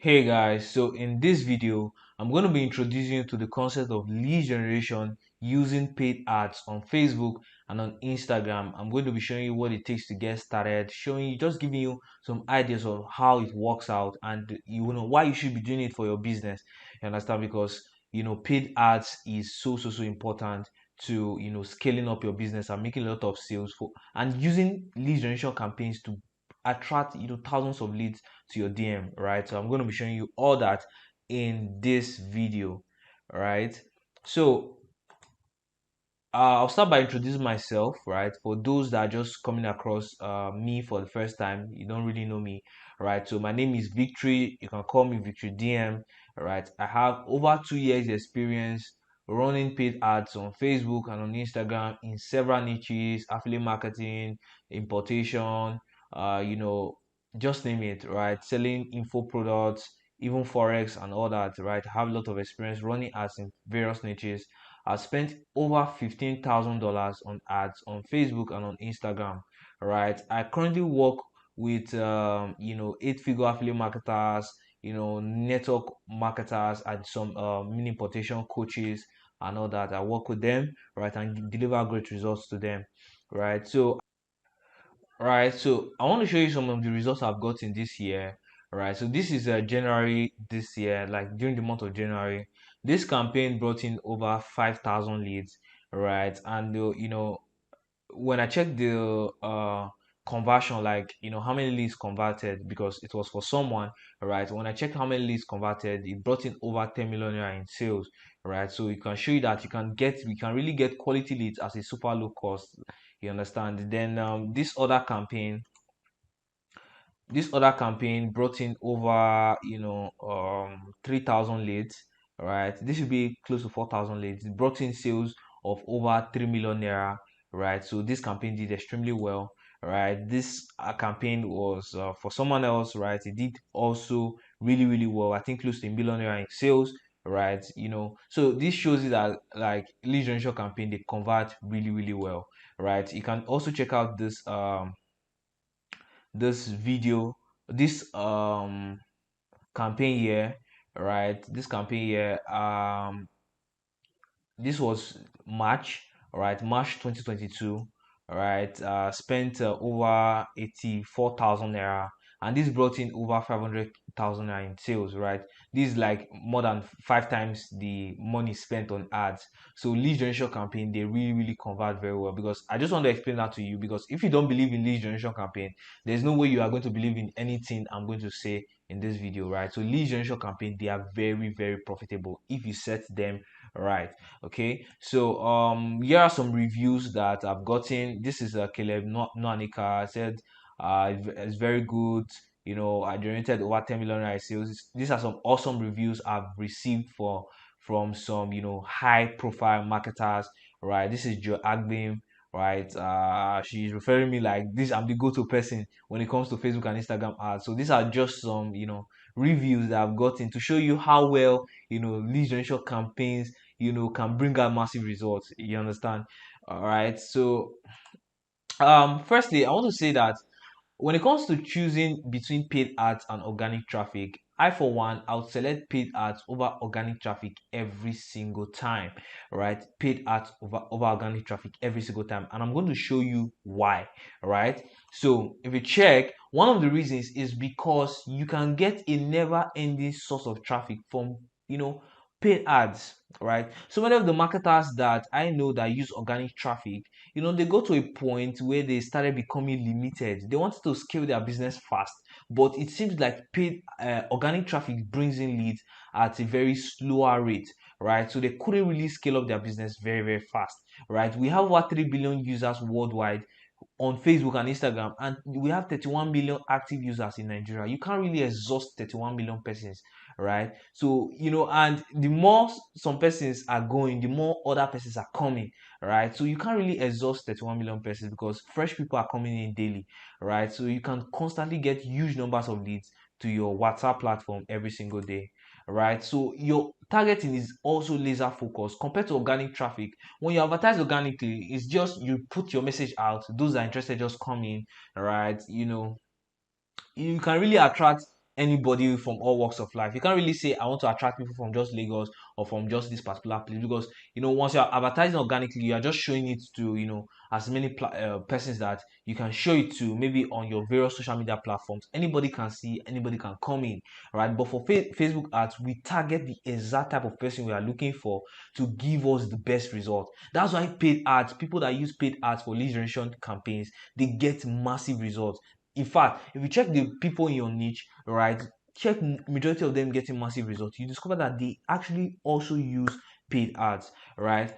Hey guys, so in this video, I'm going to be introducing you to the concept of lead generation using paid ads on Facebook and on Instagram. I'm going to be showing you what it takes to get started, showing you, just giving you some ideas of how it works out and you know why you should be doing it for your business. You understand? Because paid ads is so important to scaling up your business and making a lot of sales for and using lead generation campaigns to attract thousands of leads to your DM, right? So I'm going to be showing you all that in this video, right? So I'll start by introducing myself, right? For those that are just coming across me for the first time, you don't really know me, right? So my name is Victory. You can call me Victory DM, right? I have over 2 years experience running paid ads on Facebook and on Instagram in several niches, affiliate marketing, importation, just name it, right? Selling info products, even forex and all that, right? I have a lot of experience running ads in various niches. I spent over $15,000 on ads on Facebook and on Instagram, right? I currently work with eight-figure affiliate marketers, network marketers, and some mini importation coaches and all that. I work with them, right, and deliver great results to them, right? So I want to show you some of the results I've gotten this year. Right. So this is January this year, like during the month of January. This campaign brought in over 5,000 leads, right? And when I checked the conversion, like how many leads converted, because it was for someone, right? When I checked how many leads converted, it brought in over 10 million naira in sales, right? So it can show you that we can really get quality leads at a super low cost. You understand? Then this other campaign brought in over 3,000 leads, right? This should be close to 4,000 leads. It brought in sales of over 3 million naira, right? So this campaign did extremely well, right? This campaign was for someone else, right? It did also really well. I think close to a million naira in sales, right? So this shows you that like lead generation campaign, they convert really well, right? You can also check out this video, this campaign year, right? This campaign year, this was March, all right, March 2022, all right. Spent over 84,000 naira, and this brought in over 500,000 naira in sales, right? This is like more than 5 times the money spent on ads. So lead generation campaign, they really convert very well, because I just want to explain that to you, because if you don't believe in lead generation campaign, there's no way you are going to believe in anything I'm going to say in this video, right? So lead generation campaign, they are very profitable if you set them right. Okay, so here are some reviews that I've gotten. This is Caleb Noanika said it's very good. I generated over 10 million sales. These are some awesome reviews I've received from some high profile marketers, right? This is Joe Agbim, right? She's referring me like this. I'm the go-to person when it comes to Facebook and Instagram ads. So these are just some reviews that I've gotten to show you how well lead generation campaigns can bring out massive results. You understand? All right. So firstly, I want to say that when it comes to choosing between paid ads and organic traffic, I for one, I would select paid ads over organic traffic every single time, right? Paid ads over organic traffic every single time. And I'm going to show you why, right? So if you check, one of the reasons is because you can get a never ending source of traffic from, paid ads, right? So many of the marketers that I know that use organic traffic, they go to a point where they started becoming limited. They wanted to scale their business fast, but it seems like paid organic traffic brings in leads at a very slower rate, right? So they couldn't really scale up their business very fast, right? We have over 3 billion users worldwide on Facebook and Instagram, and we have 31 million active users in Nigeria. You can't really exhaust 31 million persons, right? So, and the more some persons are going, the more other persons are coming, right? So you can't really exhaust 31 million persons because fresh people are coming in daily, right? So you can constantly get huge numbers of leads to your WhatsApp platform every single day, right? So your targeting is also laser focused compared to organic traffic. When you advertise organically, it's just you put your message out, those that are interested just come in, right? You can really attract anybody from all walks of life. You can't really say I want to attract people from just Lagos or from just this particular place, because once you're advertising organically, you are just showing it to as many persons that you can show it to, maybe on your various social media platforms. Anybody can see, anybody can come in, right? But for Facebook ads, we target the exact type of person we are looking for to give us the best result. That's why paid ads, people that use paid ads for lead generation campaigns, they get massive results. In fact, if you check the people in your niche, right, check majority of them getting massive results, you discover that they actually also use paid ads, right?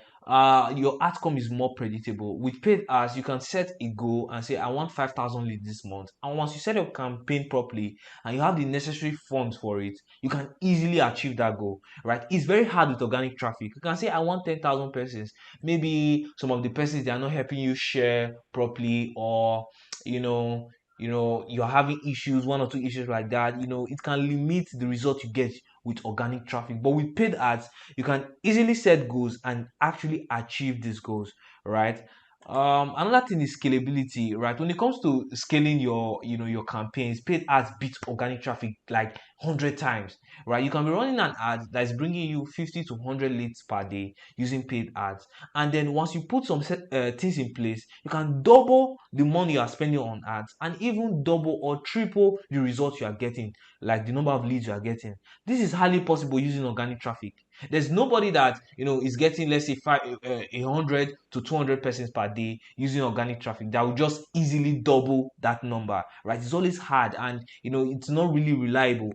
Your outcome is more predictable. With paid ads, you can set a goal and say, I want 5,000 leads this month. And once you set your campaign properly and you have the necessary funds for it, you can easily achieve that goal, right? It's very hard with organic traffic. You can say, I want 10,000 persons. Maybe some of the persons, they are not helping you share properly, or you know you're having issues, one or two issues like that. It can limit the result you get with organic traffic. But with paid ads, you can easily set goals and actually achieve these goals, right? Another thing is scalability, right? When it comes to scaling your campaigns, paid ads beat organic traffic like 100 times, right? You can be running an ad that is bringing you 50 to 100 leads per day using paid ads, and then once you put some things in place, you can double the money you are spending on ads, and even double or triple the results you are getting, like the number of leads you are getting. This is highly possible using organic traffic. There's nobody that is getting, let's say, 100 to 200 persons per day using organic traffic that will just easily double that number, right? It's always hard, and it's not really reliable.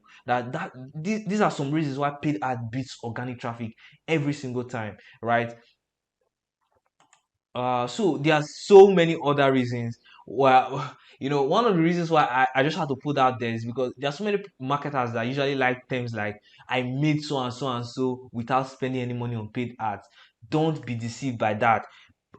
These are some reasons why paid ad beats organic traffic every single time, right? So there are so many other reasons. Well, one of the reasons why I just had to put out there is because there are so many marketers that usually like terms like, I made so and so and so without spending any money on paid ads. Don't be deceived by that.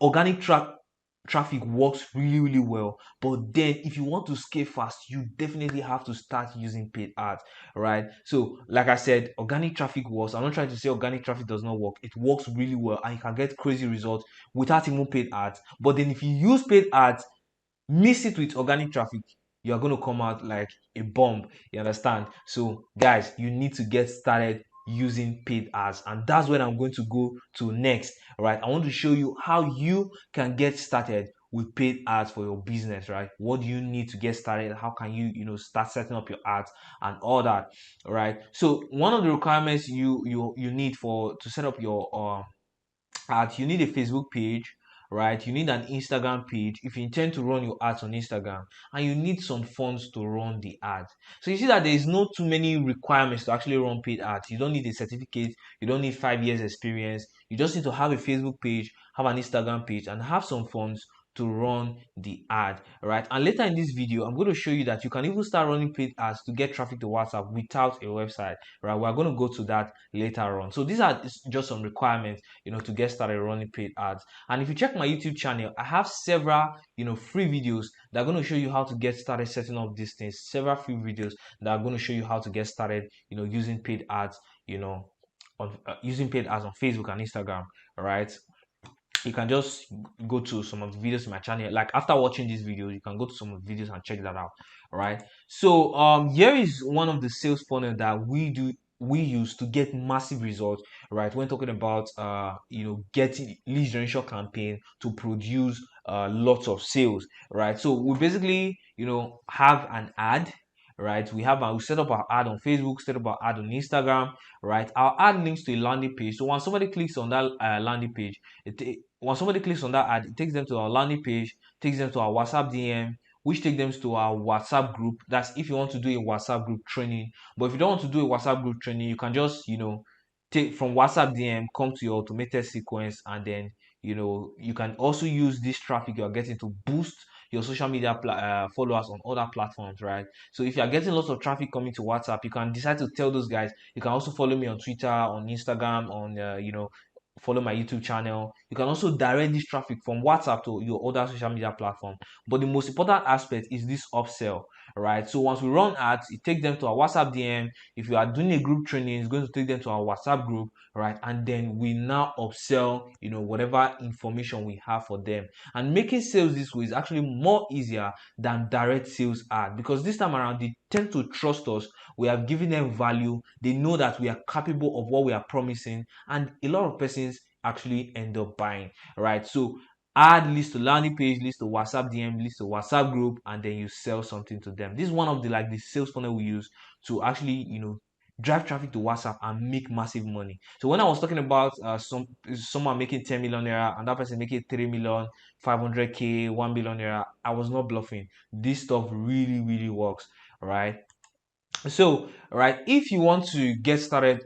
Organic traffic works really, really well, but then if you want to scale fast, you definitely have to start using paid ads, right? So like I said, organic traffic works. I'm not trying to say organic traffic does not work. It works really well, and you can get crazy results without even paid ads. But then if you use paid ads, mix it with organic traffic, you are going to come out like a bomb. You understand? So guys, you need to get started using paid ads, and that's what I'm going to go to next. Right, I want to show you how you can get started with paid ads for your business. Right, what do you need to get started? How can you start setting up your ads and all that? Right, so one of the requirements you need for to set up your ads, you need a Facebook page, right? You need an Instagram page if you intend to run your ads on Instagram, and you need some funds to run the ads. So you see that there is no too many requirements to actually run paid ads. You don't need a certificate, you don't need 5 years experience. You just need to have a Facebook page, have an Instagram page, and have some funds to run the ad, right? And later in this video, I'm going to show you that you can even start running paid ads to get traffic to WhatsApp without a website, right? We're going to go to that later on. So these are just some requirements to get started running paid ads. And if you check my YouTube channel, I have several free videos that are going to show you how to get started setting up these things. Several free videos that are going to show you how to get started using paid ads on using paid ads on Facebook and Instagram. All right, you can just go to some of the videos in my channel. Like after watching this video, you can go to some of the videos and check that out. All right, so here is one of the sales funnel that we use to get massive results, right? When talking about getting lead generation campaign to produce lots of sales, right? So we basically have an ad, right? We set up our ad on Facebook, set up our ad on Instagram, right? Our ad links to a landing page. So once somebody clicks on that landing page, once somebody clicks on that ad, it takes them to our landing page, takes them to our WhatsApp DM, which takes them to our WhatsApp group. That's if you want to do a WhatsApp group training. But if you don't want to do a WhatsApp group training, you can just take from WhatsApp DM, come to your automated sequence, and then you can also use this traffic you are getting to boost your social media followers on other platforms, right? So if you are getting lots of traffic coming to WhatsApp, you can decide to tell those guys. You can also follow me on Twitter, on Instagram, on follow my YouTube channel. You can also direct this traffic from WhatsApp to your other social media platform. But the most important aspect is this upsell, right? So once we run ads, it takes them to our WhatsApp DM. If you are doing a group training, it's going to take them to our WhatsApp group, right? And then we now upsell, whatever information we have for them. And making sales this way is actually more easier than direct sales ad, because this time around they tend to trust us. We have given them value. They know that we are capable of what we are promising, and a lot of persons actually end up buying, right? So add leads to landing page, leads to WhatsApp DM, leads to WhatsApp group, and then you sell something to them. This is one of the sales funnel we use to actually drive traffic to WhatsApp and make massive money. So when I was talking about someone making 10 million naira and that person making 3 million, 500k, 1 billion naira, I was not bluffing. This stuff really, really works, right? So, right, if you want to get started,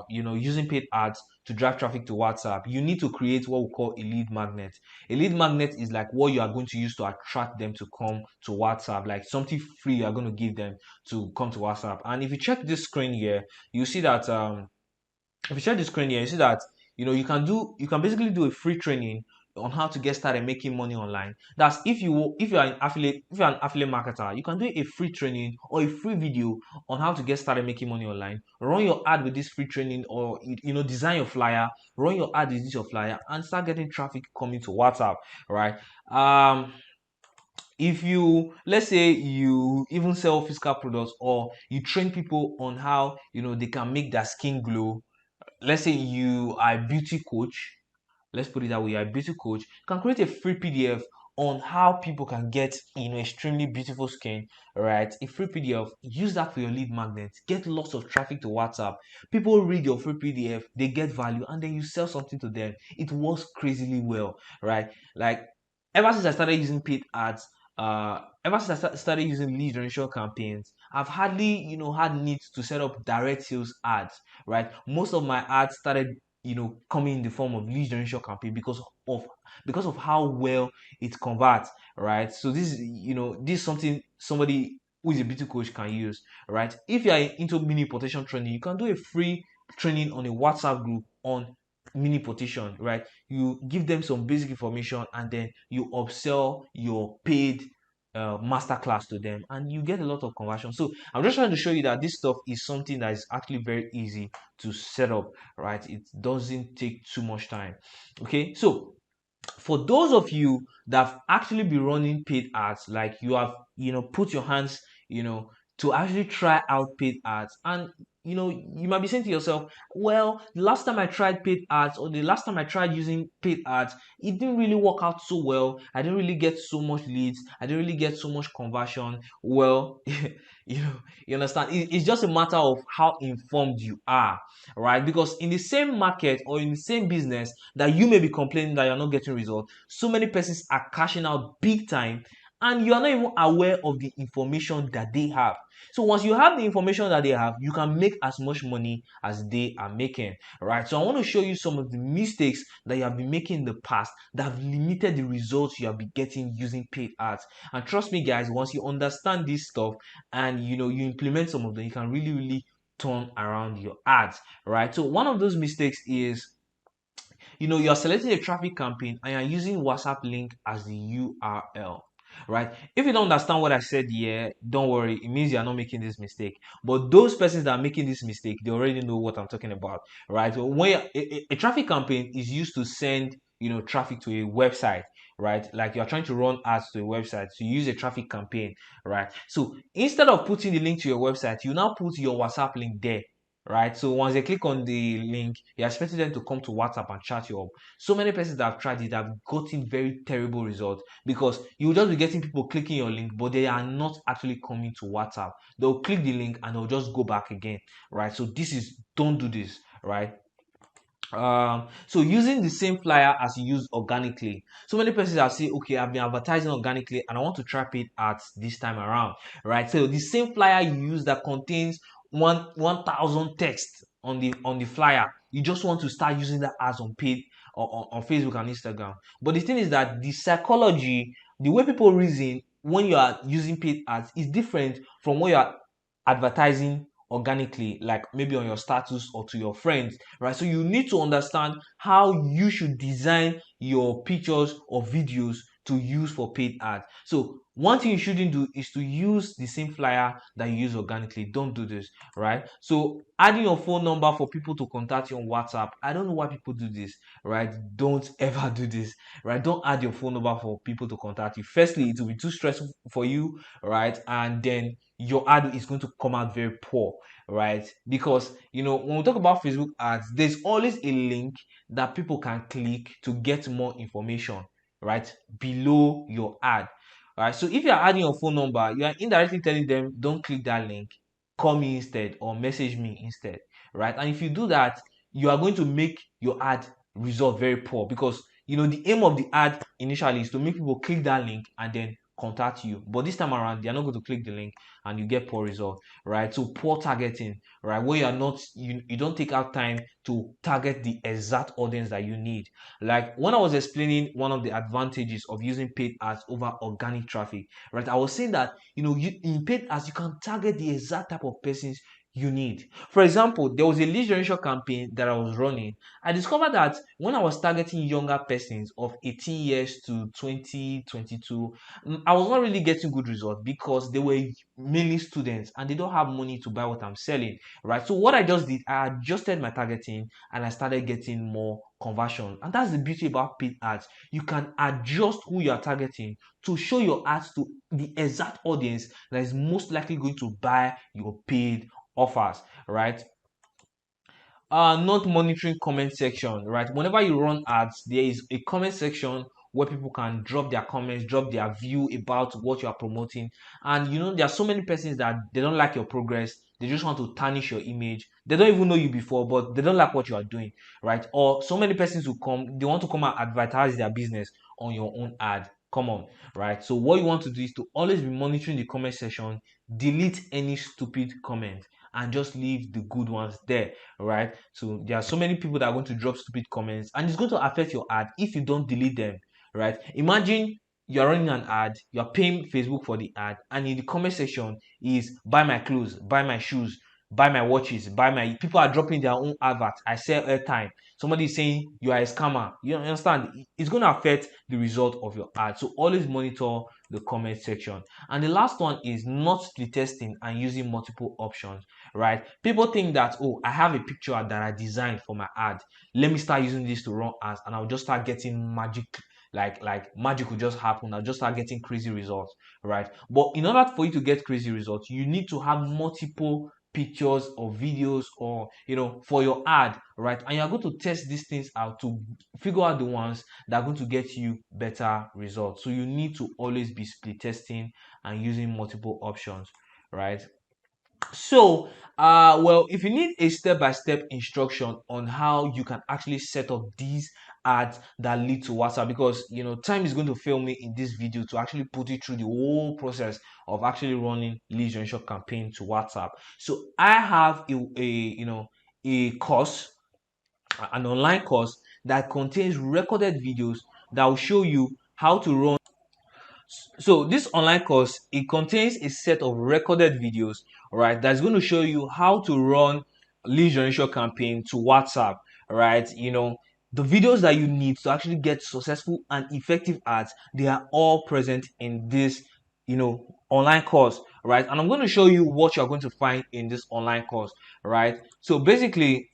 using paid ads to drive traffic to WhatsApp, you need to create what we call a lead magnet. A lead magnet is like what you are going to use to attract them to come to WhatsApp, like something free you are going to give them to come to WhatsApp. And if you check this screen here, you see that if you share the screen here, you see that you can basically do a free training on how to get started making money online. That's if you're an affiliate marketer, you can do a free training or a free video on how to get started making money online. Run your ad with this free training, or design your flyer, run your ad with your flyer, and start getting traffic coming to WhatsApp, right? If you, let's say, you even sell physical products, or you train people on how they can make their skin glow. Let's say you are a beauty coach. Let's put it that way, you're a beauty coach. You can create a free PDF on how people can get extremely beautiful skin, right? A free PDF, use that for your lead magnet, get lots of traffic to WhatsApp. People read your free PDF, they get value, and then you sell something to them. It works crazily well, right? Like, ever since I started using paid ads, ever since I started using lead generation campaigns, I've hardly had needs to set up direct sales ads, right? Most of my ads started coming in the form of lead generation campaign because of how well it converts, right? So this is something somebody who is a beauty coach can use, right? If you are into mini importation training, you can do a free training on a WhatsApp group on mini importation, right? You give them some basic information, and then you upsell your paid masterclass to them, and you get a lot of conversion. So I'm just trying to show you that this stuff is something that is actually very easy to set up, right? It doesn't take too much time. Okay, so for those of you that have actually been running paid ads, like you have put your hands to actually try out paid ads, and you might be saying to yourself, well, the last time I tried paid ads, or the last time I tried using paid ads, it didn't really work out so well. I didn't really get so much leads, I didn't really get so much conversion. Well, you understand, it's just a matter of how informed you are, right? Because in the same market or in the same business that you may be complaining that you're not getting results, so many persons are cashing out big time, and you are not even aware of the information that they have. So once you have the information that they have, you can make as much money as they are making, right? So I want to show you some of the mistakes that you have been making in the past that have limited the results you have been getting using paid ads. And trust me, guys, once you understand this stuff and you implement some of them, you can really, really turn around your ads, right? So one of those mistakes is you're selecting a traffic campaign and you're using WhatsApp link as the URL, right? If you don't understand what I said here, don't worry, it means you're not making this mistake. But those persons that are making this mistake, they already know what I'm talking about, right? So when a traffic campaign is used to send traffic to a website, right? Like you're trying to run ads to a website, so you use a traffic campaign, right? So instead of putting the link to your website, you now put your WhatsApp link there, right? So once they click on the link, you're expecting them to come to WhatsApp and chat you up. So many persons that have tried it have gotten very terrible results, because you will just be getting people clicking your link, but they are not actually coming to WhatsApp. They'll click the link and they'll just go back again, right? So don't do this, right? So using the same flyer as you use organically. So many persons have said, okay, I've been advertising organically and I want to try paid ads this time around, right? So the same flyer you use that contains 1,000 text on the flyer, you just want to start using that ads on paid or on Facebook and Instagram. But the thing is that the psychology, the way people reason when you are using paid ads is different from when you are advertising organically, like maybe on your status or to your friends, right? So you need to understand how you should design your pictures or videos to use for paid ads. So one thing you shouldn't do is to use the same flyer that you use organically. Don't do this, right? So adding your phone number for people to contact you on WhatsApp, I don't know why people do this, right? Don't ever do this, right? Don't add your phone number for people to contact you. Firstly, it will be too stressful for you, right? And then your ad is going to come out very poor, right? Because when we talk about Facebook ads, there's always a link that people can click to get more information, right, below your ad. All right, so if you're adding your phone number, you are indirectly telling them, don't click that link, call me instead or message me instead, right? And if you do that, you are going to make your ad result very poor, because the aim of the ad initially is to make people click that link and then contact you. But this time around, they're not going to click the link and you get poor result, right? So poor targeting, right? Where you don't take out time to target the exact audience that you need. Like when I was explaining one of the advantages of using paid ads over organic traffic, right? I was saying that in paid ads you can target the exact type of persons you need. For example, there was a lead generation campaign that I was running. I discovered that when I was targeting younger persons of 18 years to 2022, I was not really getting good results because they were mainly students and they don't have money to buy what I'm selling, right? So what I just did, I adjusted my targeting and I started getting more conversion. And that's the beauty about paid ads. You can adjust who you are targeting to show your ads to the exact audience that is most likely going to buy your paid offers, right? Not monitoring comment section, right? Whenever you run ads, there is a comment section where people can drop their comments, drop their view about what you are promoting. And there are so many persons that they don't like your progress. They just want to tarnish your image. They don't even know you before, but they don't like what you are doing, right? Or so many persons who come, they want to come and advertise their business on your own ad. Come on, right? So what you want to do is to always be monitoring the comment section, delete any stupid comment, and just leave the good ones there, right? So there are so many people that are going to drop stupid comments and it's going to affect your ad if you don't delete them, right? Imagine you're running an ad, you're paying Facebook for the ad, and in the comment section is buy my clothes, buy my shoes, buy my watches, buy my, people are dropping their own advert, I sell airtime, somebody is saying you are a scammer. You understand? It's going to affect the result of your ad. So always monitor the comment section. And the last one is not split testing and using multiple options, right? People think that, oh, I have a picture that I designed for my ad, let me start using this to run ads and I'll just start getting magic, like magic will just happen. I'll just start getting crazy results, right? But in order for you to get crazy results, you need to have multiple pictures or videos or for your ad, right? And you're going to test these things out to figure out the ones that are going to get you better results. So you need to always be split testing and using multiple options, right? So well, if you need a step-by-step instruction on how you can actually set up these ads that lead to WhatsApp, because time is going to fail me in this video to actually put it through the whole process of actually running lead generation campaign to WhatsApp. So I have a course, an online course that contains recorded videos that will show you how to run. So this online course, it contains a set of recorded videos, right, that's going to show you how to run lead generation campaign to WhatsApp, right? The videos that you need to actually get successful and effective ads, they are all present in this online course, right? And I'm going to show you what you're going to find in this online course, right? So basically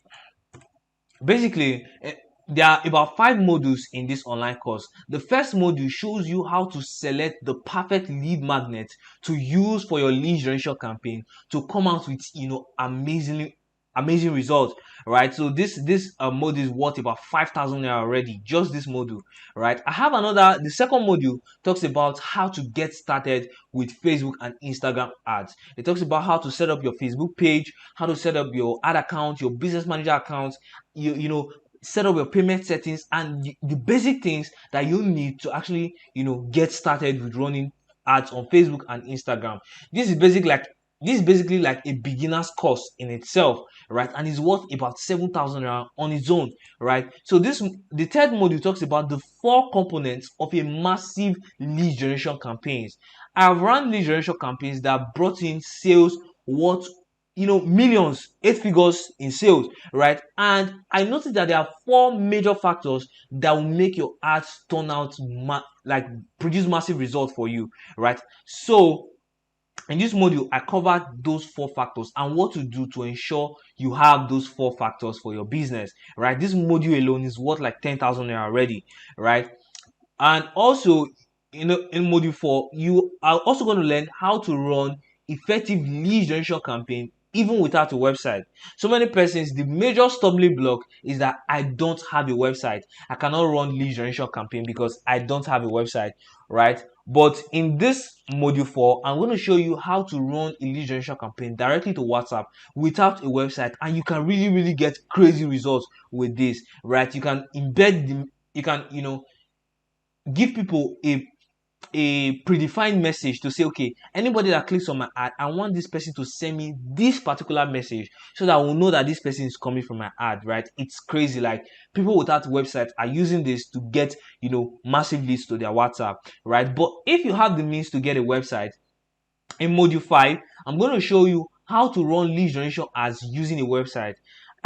there are about 5 modules in this online course. The first module shows you how to select the perfect lead magnet to use for your lead generation campaign to come out with amazing results, right? So this module is worth about 5,000 naira already, just this module, right? I have the second module talks about how to get started with Facebook and Instagram ads. It talks about how to set up your Facebook page, how to set up your ad account, your business manager account, set up your payment settings, and the basic things that you need to actually get started with running ads on Facebook and Instagram. This is basically like a beginner's course in itself, right? And it's worth about 7,000 naira on its own, right? So the third module talks about the 4 components of a massive lead generation campaigns. I've run lead generation campaigns that brought in sales worth millions, 8 figures in sales, right? And I noticed that there are 4 major factors that will make your ads turn out like produce massive results for you, right? So in this module, I covered those 4 factors and what to do to ensure you have those 4 factors for your business, right? This module alone is worth like 10,000 naira already, right? And also, in module 4, you are also going to learn how to run effective lead generation campaign even without a website. So many persons, the major stumbling block is that I don't have a website. I cannot run lead generation campaign because I don't have a website, right? But in this module 4, I'm going to show you how to run a lead generation campaign directly to WhatsApp without a website, and you can really get crazy results with this, right? You can embed the, you can, give people a predefined message to say, okay, anybody that clicks on my ad, I want this person to send me this particular message so that we'll know that this person is coming from my ad, right? It's crazy. Like, people without website are using this to get, massive leads to their WhatsApp, right? But if you have the means to get a website, in module 5, I'm going to show you how to run lead generation ads using a website.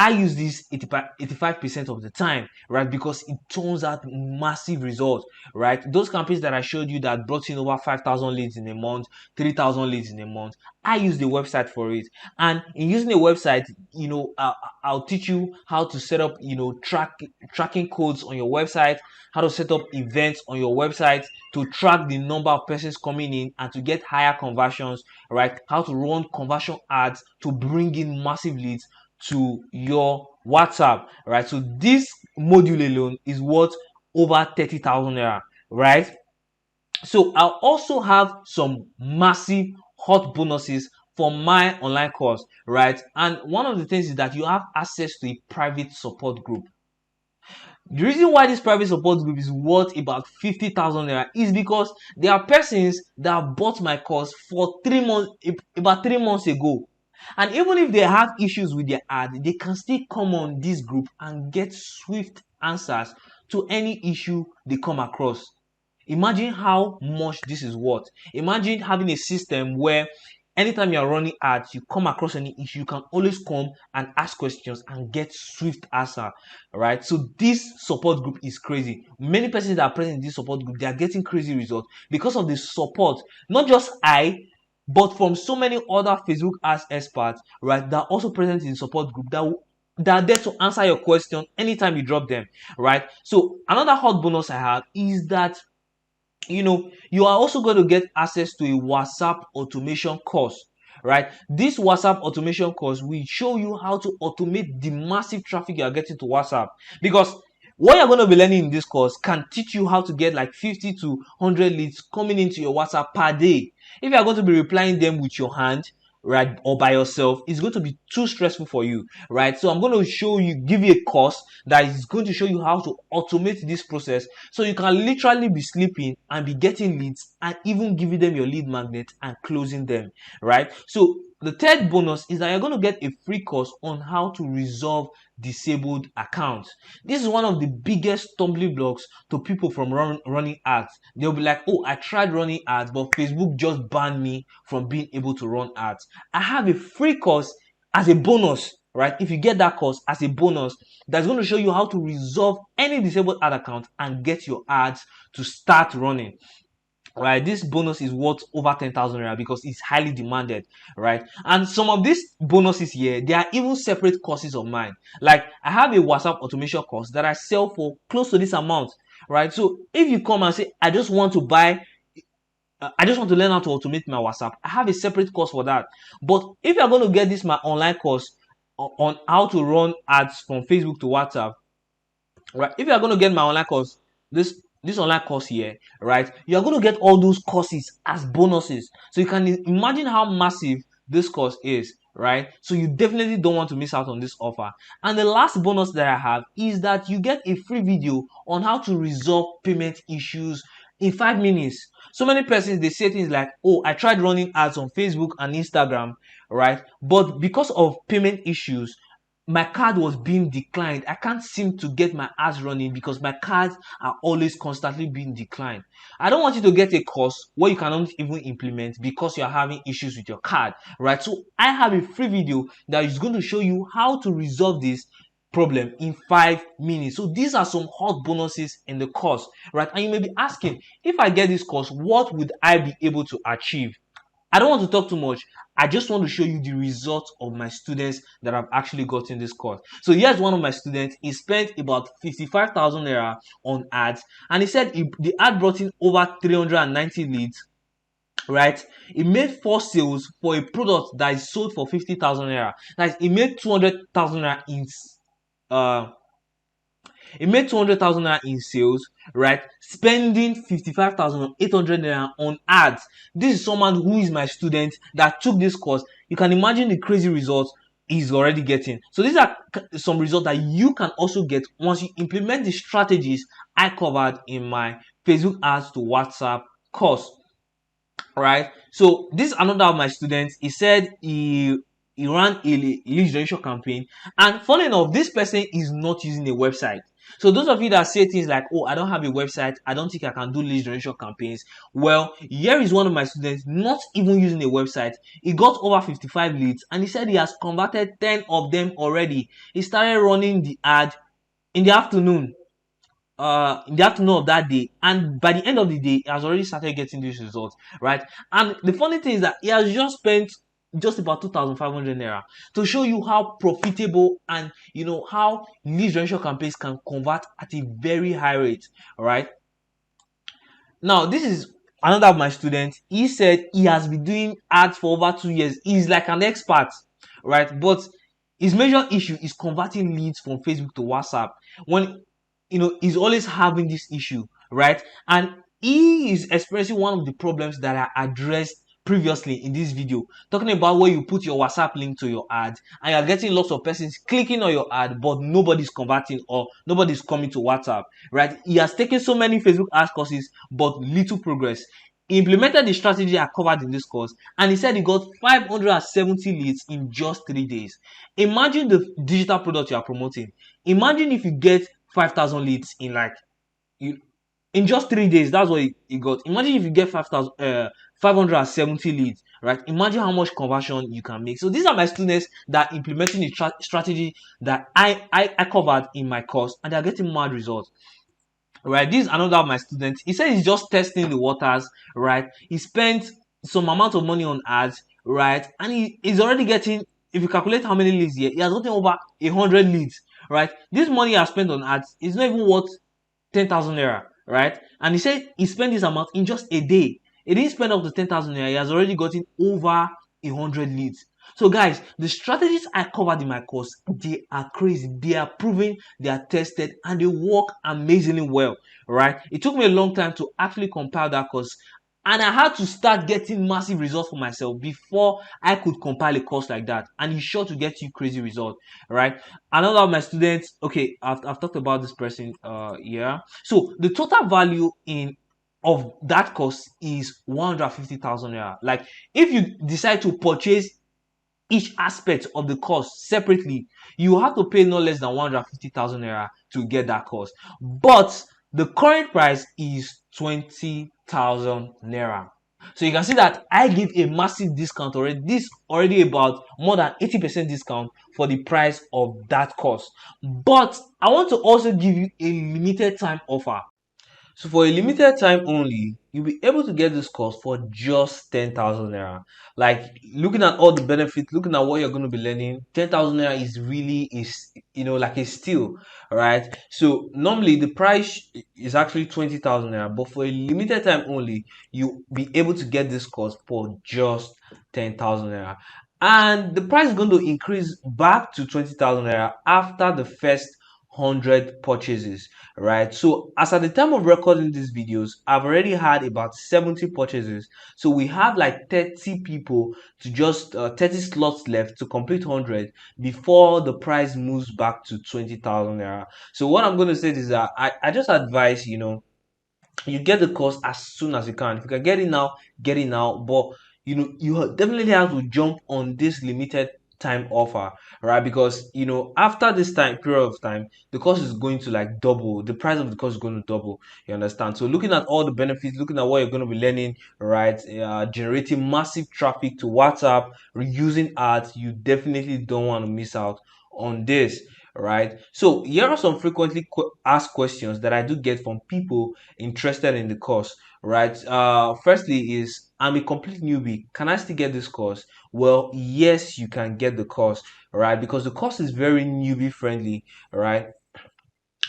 I use this 85% of the time, right? Because it turns out massive results, right? Those campaigns that I showed you that brought in over 5,000 leads in a month, 3,000 leads in a month, I use the website for it. And in using a website, I'll teach you how to set up, tracking codes on your website, how to set up events on your website to track the number of persons coming in and to get higher conversions, right? How to run conversion ads to bring in massive leads to your WhatsApp, right? So this module alone is worth over 30,000 naira, right? So I'll also have some massive hot bonuses for my online course, right? And one of the things is that you have access to a private support group. The reason why this private support group is worth about 50,000 naira is because there are persons that bought my course for 3 months, about 3 months ago. And even if they have issues with their ad, they can still come on this group and get swift answers to any issue they come across. Imagine how much this is worth. Imagine having a system where anytime you're running ads, you come across any issue, you can always come and ask questions and get swift answer, right? So this support group is crazy. Many persons that are present in this support group, they are getting crazy results because of the support. Not just but from so many other Facebook ads experts, right, that are also present in the support group that are there to answer your question anytime you drop them, right? So another hot bonus I have is that you are also going to get access to a WhatsApp automation course, right? This WhatsApp automation course will show you how to automate the massive traffic you are getting to WhatsApp, because what you're going to be learning in this course can teach you how to get like 50 to 100 leads coming into your WhatsApp per day. If you are going to be replying them with your hand, right, or by yourself, it's going to be too stressful for you, right? So I'm going to give you a course that is going to show you how to automate this process so you can literally be sleeping and be getting leads and even giving them your lead magnet and closing them, right? So the third bonus is that you're going to get a free course on how to resolve disabled accounts. This is one of the biggest stumbling blocks to people from running ads. They'll be like, oh, I tried running ads, but Facebook just banned me from being able to run ads. I have a free course as a bonus, right? If you get that course as a bonus, that's going to show you how to resolve any disabled ad account and get your ads to start running. Right, this bonus is worth over 10,000 naira because it's highly demanded, right? And some of these bonuses here, they are even separate courses of mine. Like, I have a WhatsApp automation course that I sell for close to this amount, right? So if you come and say, I just want to learn how to automate my WhatsApp, I have a separate course for that. But if you're going to get this my online course on how to run ads from Facebook to WhatsApp, right? If you're going to get my online course, this online course here, right, you're going to get all those courses as bonuses. So you can imagine how massive this course is, right? So you definitely don't want to miss out on this offer. And the last bonus that I have is that you get a free video on how to resolve payment issues in 5 minutes. So many persons, they say things like, oh, I tried running ads on Facebook and Instagram, right, but because of payment issues, my card was being declined. I can't seem to get my ads running because my cards are always constantly being declined. I don't want you to get a course where you cannot even implement because you're having issues with your card, right? So I have a free video that is going to show you how to resolve this problem in 5 minutes. So these are some hot bonuses in the course, right? And you may be asking, if I get this course, what would I be able to achieve? I don't want to talk too much. I just want to show you the results of my students that have actually gotten this course. So here's one of my students. He spent about 55,000 naira on ads, and he said the ad brought in over 390 leads, right? He made 4 sales for a product that is sold for 50,000 naira. That is, he made 200,000 naira in uh he made 200,000 naira in sales, right? Spending 55,800 naira on ads. This is someone who is my student that took this course. You can imagine the crazy results he's already getting. So these are some results that you can also get once you implement the strategies I covered in my Facebook ads to WhatsApp course, right? So this is another of my students. He said he ran a lead generation campaign, and funny enough, this person is not using a website. So those of you that say things like, oh, I don't have a website, I don't think I can do lead generation campaigns, well, here is one of my students not even using a website. He got over 55 leads, and he said he has converted 10 of them already. He started running the ad in the afternoon, of that day, and by the end of the day he has already started getting these results, right? And the funny thing is that he has just spent just about 2,500 naira to show you how profitable and how lead generation campaigns can convert at a very high rate. All right, now this is another of my students. He said he has been doing ads for over 2 years. He's like an expert, right? But his major issue is converting leads from Facebook to WhatsApp. When he's always having this issue, right? And he is experiencing one of the problems that I addressed previously in this video, talking about where you put your WhatsApp link to your ad and you're getting lots of persons clicking on your ad, but nobody's converting or nobody's coming to WhatsApp, right? He has taken so many Facebook ads courses, but little progress. He implemented the strategy I covered in this course, and he said he got 570 leads in just 3 days. Imagine the digital product you are promoting. Imagine if you get 5,000 leads in just 3 days. That's what he got. Imagine if you get 570 leads, right? Imagine how much conversion you can make. So these are my students that are implementing the strategy that I covered in my course, and they're getting mad results. Right, this is another of my students. He said he's just testing the waters, right? He spent some amount of money on ads, right? And he's already getting, if you calculate how many leads here, he has gotten over 100 leads, right? This money he has spent on ads is not even worth 10,000 naira, right? And he said he spent this amount in just a day. He didn't spend up to 10,000 naira. He has already gotten over 100 leads. So guys, the strategies I covered in my course, they are crazy. They are proven, they are tested, and they work amazingly well, right? It took me a long time to actually compile that course, and I had to start getting massive results for myself before I could compile a course like that. And it's sure to get you crazy results, right? Another of my students, okay, I've talked about this person, yeah. So the total value of that course is 150,000 naira. Like, if you decide to purchase each aspect of the course separately, you have to pay no less than 150,000 naira to get that course. But the current price is 20,000 naira. So you can see that I give a massive discount already. This already about more than 80% discount for the price of that course. But I want to also give you a limited time offer. So for a limited time only, you'll be able to get this course for just 10,000 naira. Like, looking at all the benefits, looking at what you're going to be learning, 10,000 naira is really like a steal, right? So normally the price is actually 20,000 naira, but for a limited time only, you'll be able to get this course for just 10,000 naira. And the price is going to increase back to 20,000 naira after the first 100 purchases, right? So as at the time of recording these videos, I've already had about 70 purchases. So we have like 30 people to just 30 slots left to complete 100 before the price moves back to 20,000 naira. So what I'm going to say is that I just advise, you get the course as soon as you can. If you can get it now, get it now. But you definitely have to jump on this limited time offer, right? Because after this period of time, the course is going to like double. The price of the course is going to double. You understand? So looking at all the benefits, looking at what you're going to be learning, right? Generating massive traffic to WhatsApp, reusing ads, you definitely don't want to miss out on this, right? So here are some frequently asked questions that I do get from people interested in the course, right? Firstly is, I'm a complete newbie, can I still get this course? Well, yes, you can get the course, right? Because the course is very newbie friendly, right?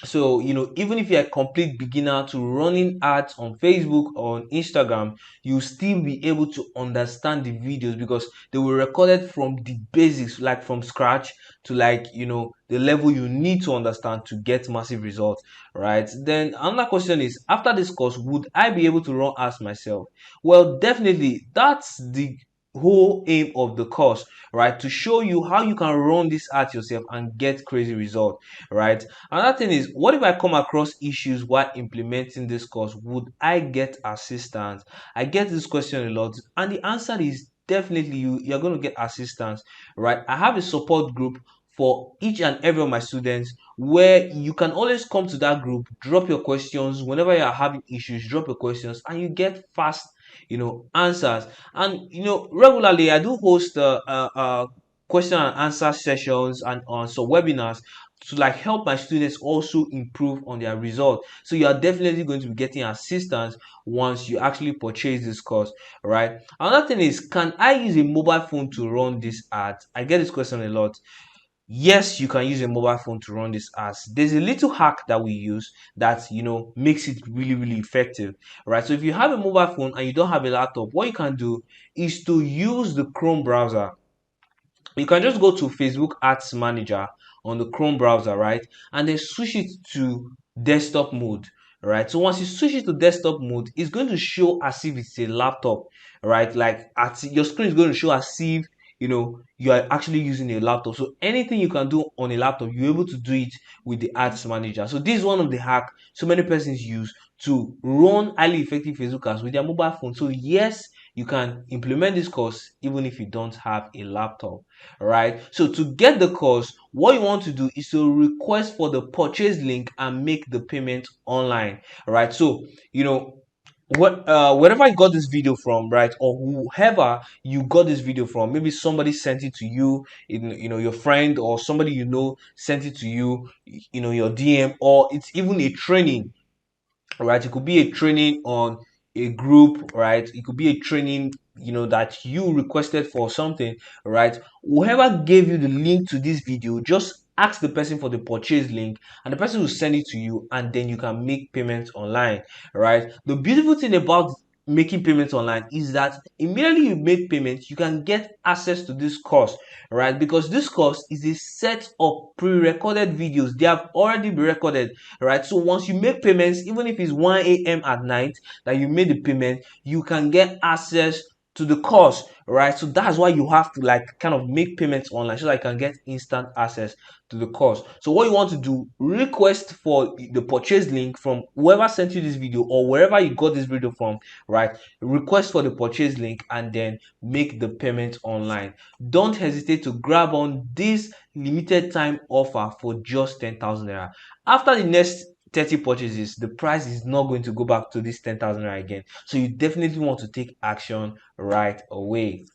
So even if you're a complete beginner to running ads on Facebook or on Instagram, you still be able to understand the videos because they were recorded from the basics, like from scratch to like the level you need to understand to get massive results, right? Then another question is, after this course, would I be able to run ads myself? Well, definitely. That's the whole aim of the course, right? To show you how you can run this ads yourself and get crazy results, right? Another thing is, what if I come across issues while implementing this course? Would I get assistance? I get this question a lot, and the answer is definitely you're going to get assistance, right? I have a support group for each and every of my students where you can always come to that group, drop your questions whenever you are having issues, drop your questions, and you get fast answers. And regularly I do host question and answer sessions and on some webinars to like help my students also improve on their result. So you are definitely going to be getting assistance once you actually purchase this course, right? Another thing is, can I use a mobile phone to run this ads? I get this question a lot. Yes, you can use a mobile phone to run this ads. There's a little hack that we use that makes it really really effective, right? So if you have a mobile phone and you don't have a laptop, what you can do is to use the Chrome browser. You can just go to Facebook Ads Manager on the Chrome browser, right? And then switch it to desktop mode, right? So once you switch it to desktop mode, it's going to show as if it's a laptop, right? Like your screen is going to show as if you are actually using a laptop. So anything you can do on a laptop, you're able to do it with the Ads Manager. So this is one of the hack so many persons use to run highly effective Facebook ads with their mobile phone. So yes, you can implement this course even if you don't have a laptop, right? So to get the course, what you want to do is to request for the purchase link and make the payment online, right? So wherever you got this video from, right, or whoever you got this video from, maybe somebody sent it to you, your friend or somebody sent it to you, your DM, or it's even a training, right? It could be a training on a group, right? It could be a training, that you requested for something, right? Whoever gave you the link to this video, just ask the person for the purchase link and the person will send it to you, and then you can make payments online, right? The beautiful thing about making payments online is that immediately you make payments, you can get access to this course, right? Because this course is a set of pre-recorded videos. They have already been recorded, right? So once you make payments, even if it's 1 a.m. at night that you made the payment, you can get access to the course, right? So that's why you have to like kind of make payments online so that you can get instant access to the course. So what you want to do, request for the purchase link from whoever sent you this video or wherever you got this video from, right? Request for the purchase link and then make the payment online. Don't hesitate to grab on this limited time offer for just 10,000 naira. After the next 30 purchases, the price is not going to go back to this 10,000 naira again. So you definitely want to take action right away.